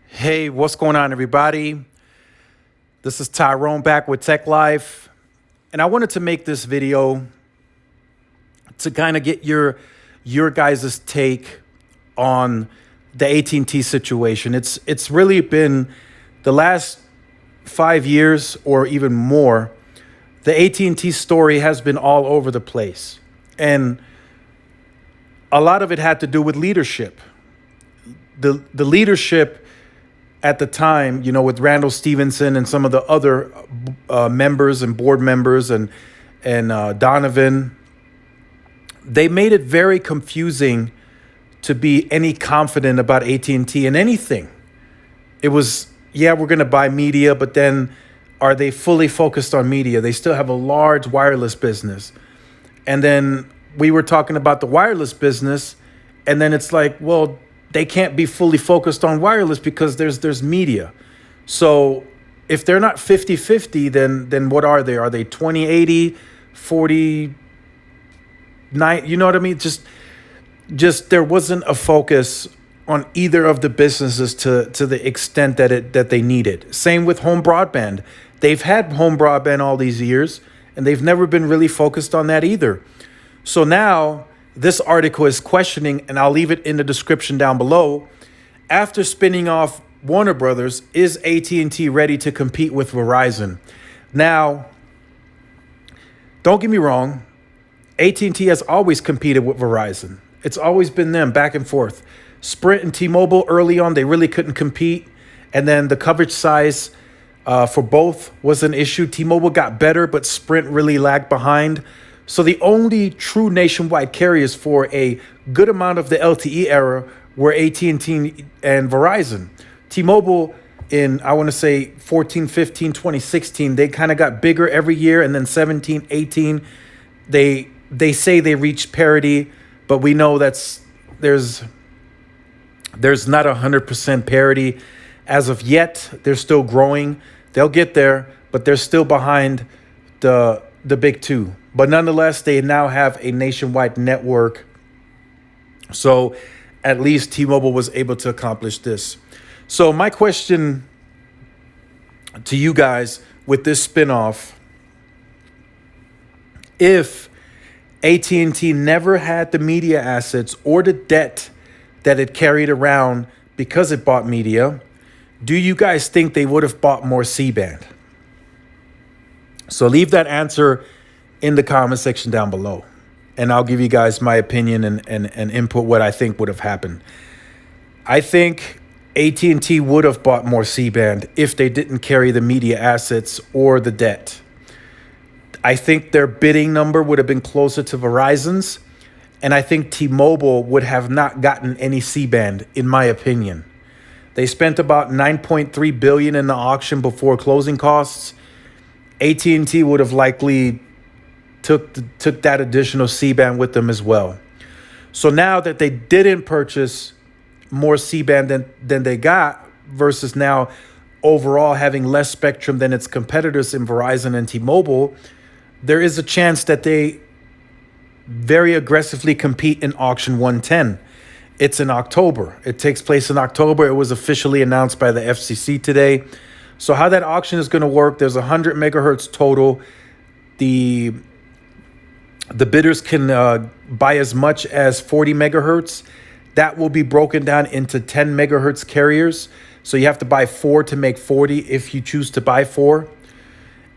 Hey, what's going on, everybody? This is Tyrone back with Tech Life, and I wanted to make this video to kind of get your guys' take on the AT&T situation. It's really been the last 5 years or even more. The AT&T story has been all over the place, and a lot of it had to do with leadership. The leadership at the time, with Randall Stevenson and some of the other members and board members and Donovan, they made it very confusing to be any confident about AT&T and anything. It was, yeah, we're going to buy media, but then are they fully focused on media? They still have a large wireless business. And then we were talking about the wireless business, and then it's like, well, they can't be fully focused on wireless because there's media. So if they're not 50-50, then what are they? Are they 20-80, 40-9? You know what I mean? Just there wasn't a focus on either of the businesses to the extent that they needed. Same with home broadband. They've had home broadband all these years, and they've never been really focused on that either. So now this article is questioning, and I'll leave it in the description down below. After spinning off Warner Brothers, is AT&T ready to compete with Verizon? Now, don't get me wrong. AT&T has always competed with Verizon. It's always been them back and forth. Sprint and T-Mobile early on, they really couldn't compete. And then the coverage size for both was an issue. T-Mobile got better, but Sprint really lagged behind. So the only true nationwide carriers for a good amount of the LTE era were AT&T and Verizon. T-Mobile in, I want to say, 14, 15, 2016, they kind of got bigger every year. And then 17, 18, they say they reached parity, but we know there's not 100% parity. As of yet, they're still growing. They'll get there, but they're still behind the big two. But nonetheless, they now have a nationwide network. So at least T-Mobile was able to accomplish this. So my question to you guys with this spinoff, if AT&T never had the media assets or the debt that it carried around because it bought media, do you guys think they would have bought more C-band? So leave that answer in the comment section down below, and I'll give you guys my opinion and input what I think would have happened. I think AT&T would have bought more C-band if they didn't carry the media assets or the debt. I think their bidding number would have been closer to Verizon's, and I think T-Mobile would have not gotten any C-band, in my opinion. They spent about $9.3 billion in the auction before closing costs. AT&T would have likely took that additional C-band with them as well. So now that they didn't purchase more C-band than they got, versus now overall having less spectrum than its competitors in Verizon and T-Mobile, there is a chance that they very aggressively compete in auction 110. It's in October. It takes place in October. It was officially announced by the FCC today. So how that auction is going to work, there's 100 megahertz total. The bidders can buy as much as 40 megahertz. That will be broken down into 10 megahertz carriers. So you have to buy 4 to make 40 if you choose to buy 4.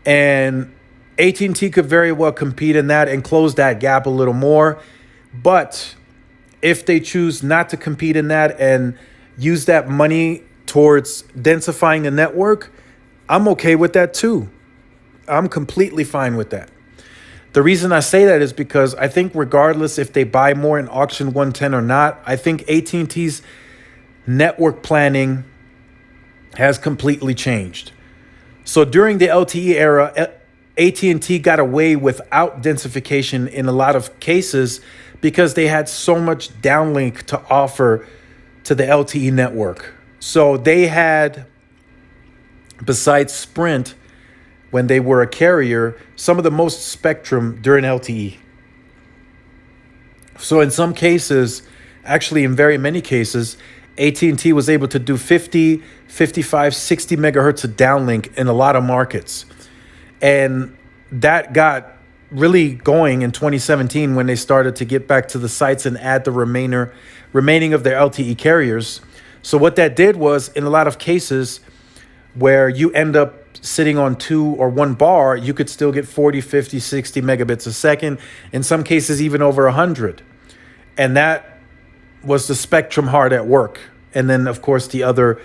And AT&T could very well compete in that and close that gap a little more. But if they choose not to compete in that and use that money towards densifying the network, I'm okay with that too. I'm completely fine with that. The reason I say that is because I think regardless if they buy more in auction 110 or not, I think AT&T's network planning has completely changed. So during the LTE era, AT&T got away without densification in a lot of cases because they had so much downlink to offer to the LTE network. So they had, besides Sprint, when they were a carrier, some of the most spectrum during LTE. So in some cases, actually in very many cases, AT&T was able to do 50, 55, 60 megahertz of downlink in a lot of markets. And that got really going in 2017 when they started to get back to the sites and add the remaining of their LTE carriers. So what that did was, in a lot of cases where you end up sitting on 2 or 1 bar, you could still get 40, 50, 60 megabits a second, in some cases even over 100. And that was the spectrum hard at work. And then, of course, the other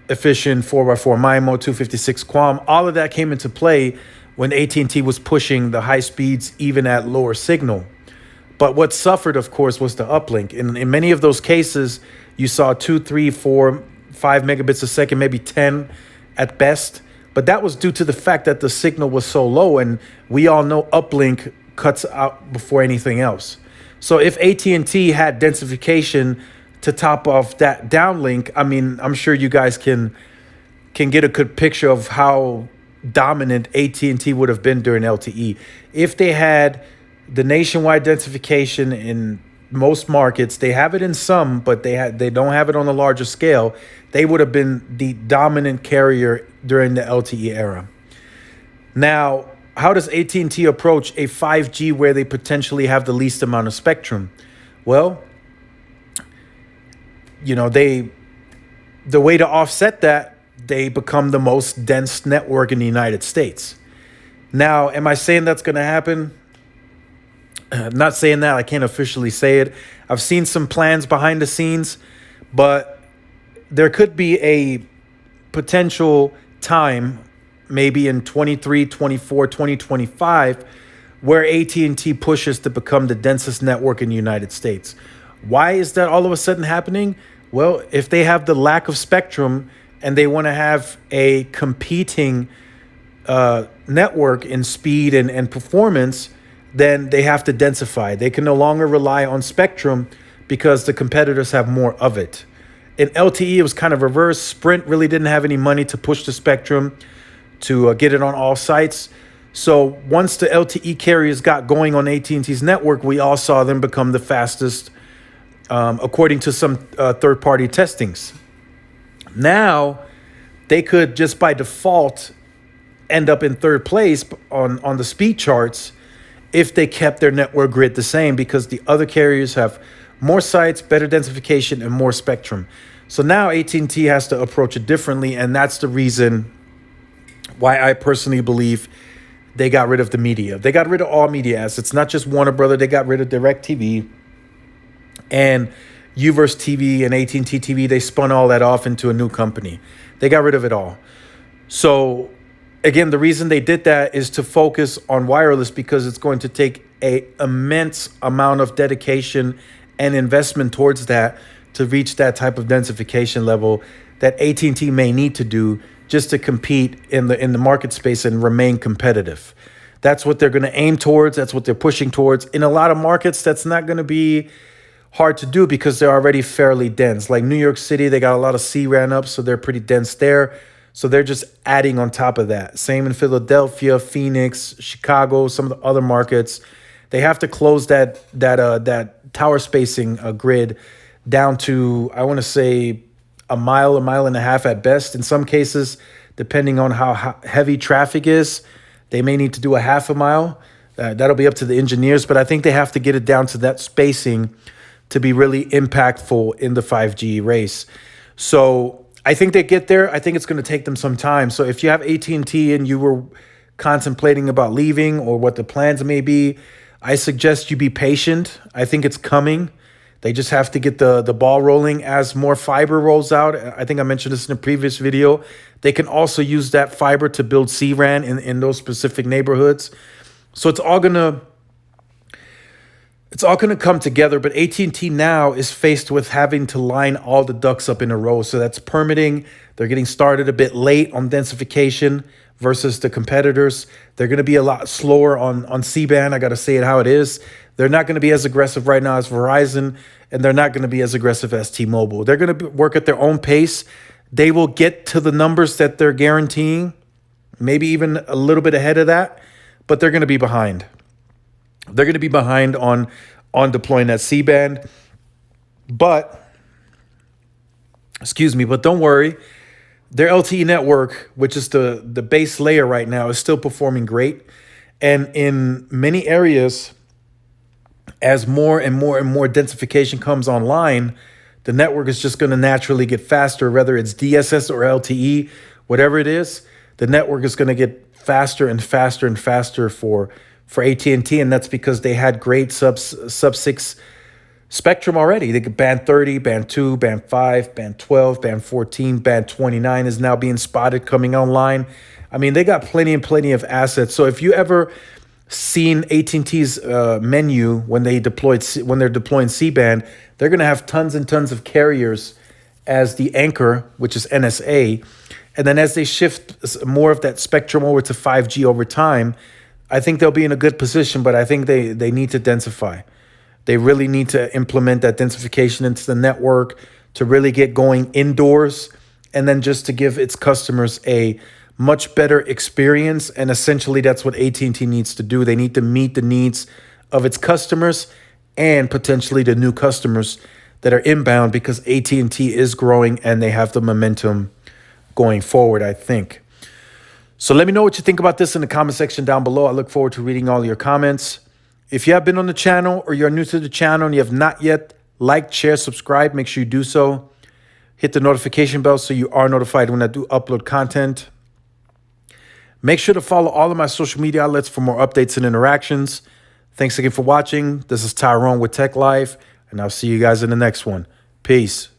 efficient 4x4 MIMO, 256 QAM, all of that came into play when AT&T was pushing the high speeds even at lower signal. But what suffered, of course, was the uplink. In many of those cases, you saw 2, 3, 4, 5 megabits a second, maybe 10 at best. But that was due to the fact that the signal was so low, and we all know uplink cuts out before anything else. So if AT&T had densification to top off that downlink, I mean, I'm sure you guys can get a good picture of how dominant AT&T would have been during LTE. If they had the nationwide densification in most markets, they have it in some, but they don't have it on a larger scale, they would have been the dominant carrier during the LTE era. Now, how does AT&T approach a 5G where they potentially have the least amount of spectrum? Well, the way to offset that, they become the most dense network in the United States. Now, am I saying that's going to happen? I'm not saying that. I can't officially say it. I've seen some plans behind the scenes, but there could be a potential time, maybe in 23, 24, 2025, where AT&T pushes to become the densest network in the United States. Why is that all of a sudden happening? Well, if they have the lack of spectrum and they want to have a competing network in speed and performance, then they have to densify. They can no longer rely on spectrum because the competitors have more of it. In LTE, it was kind of reverse. Sprint really didn't have any money to push the spectrum to get it on all sites. So once the LTE carriers got going on AT&T's network, we all saw them become the fastest, according to some third-party testings. Now, they could just by default end up in third place on the speed charts if they kept their network grid the same, because the other carriers have more sites, better densification, and more spectrum. So now AT&T has to approach it differently, and that's the reason why I personally believe they got rid of the media. They got rid of all media assets, not just Warner Brother. They got rid of DirecTV and Uverse TV and AT&T TV. They spun all that off into a new company. They got rid of it all. So again, the reason they did that is to focus on wireless, because it's going to take an immense amount of dedication and investment towards that to reach that type of densification level that AT&T may need to do just to compete in the market space and remain competitive. That's what they're going to aim towards. That's what they're pushing towards. In a lot of markets, that's not going to be hard to do because they're already fairly dense. Like New York City, they got a lot of C-RAN up, so they're pretty dense there. So they're just adding on top of that. Same in Philadelphia, Phoenix, Chicago, some of the other markets. They have to close that tower spacing grid down to, I want to say, a mile and a half at best. In some cases, depending on how heavy traffic is, they may need to do a half a mile. That'll be up to the engineers, but I think they have to get it down to that spacing to be really impactful in the 5G race. So I think they get there. I think it's going to take them some time. So if you have AT&T and you were contemplating about leaving or what the plans may be, I suggest you be patient. I think it's coming. They just have to get the ball rolling as more fiber rolls out. I think I mentioned this in a previous video. They can also use that fiber to build C-RAN in those specific neighborhoods. So it's all gonna come together. But AT&T now is faced with having to line all the ducks up in a row. So that's permitting. They're getting started a bit late on densification versus the competitors. They're going to be a lot slower on C-band. I got to say it how it is. They're not going to be as aggressive right now as Verizon, and they're not going to be as aggressive as T-Mobile. They're going to work at their own pace. They will get to the numbers that they're guaranteeing, maybe even a little bit ahead of that, but they're going to be behind. They're going to be behind on deploying that C-band. But Excuse me, but don't worry. Their LTE network, which is the base layer right now, is still performing great. And in many areas, as more and more and more densification comes online, the network is just going to naturally get faster, whether it's DSS or LTE, whatever it is. The network is going to get faster and faster and faster for AT&T, and that's because they had great sub-6 spectrum already. They could band 30, band 2, band 5, band 12, band 14, band 29 is now being spotted coming online. I mean, they got plenty and plenty of assets. So if you ever seen AT&T's menu when they're deploying C-band, they're going to have tons and tons of carriers as the anchor, which is NSA. And then as they shift more of that spectrum over to 5G over time, I think they'll be in a good position, but I think they need to densify. They really need to implement that densification into the network to really get going indoors, and then just to give its customers a much better experience. And essentially, that's what AT&T needs to do. They need to meet the needs of its customers and potentially the new customers that are inbound, because AT&T is growing and they have the momentum going forward, I think. So let me know what you think about this in the comment section down below. I look forward to reading all your comments. If you have been on the channel or you're new to the channel and you have not yet liked, share, subscribe, make sure you do so. Hit the notification bell so you are notified when I do upload content. Make sure to follow all of my social media outlets for more updates and interactions. Thanks again for watching. This is Tyrone with Tech Life, and I'll see you guys in the next one. Peace.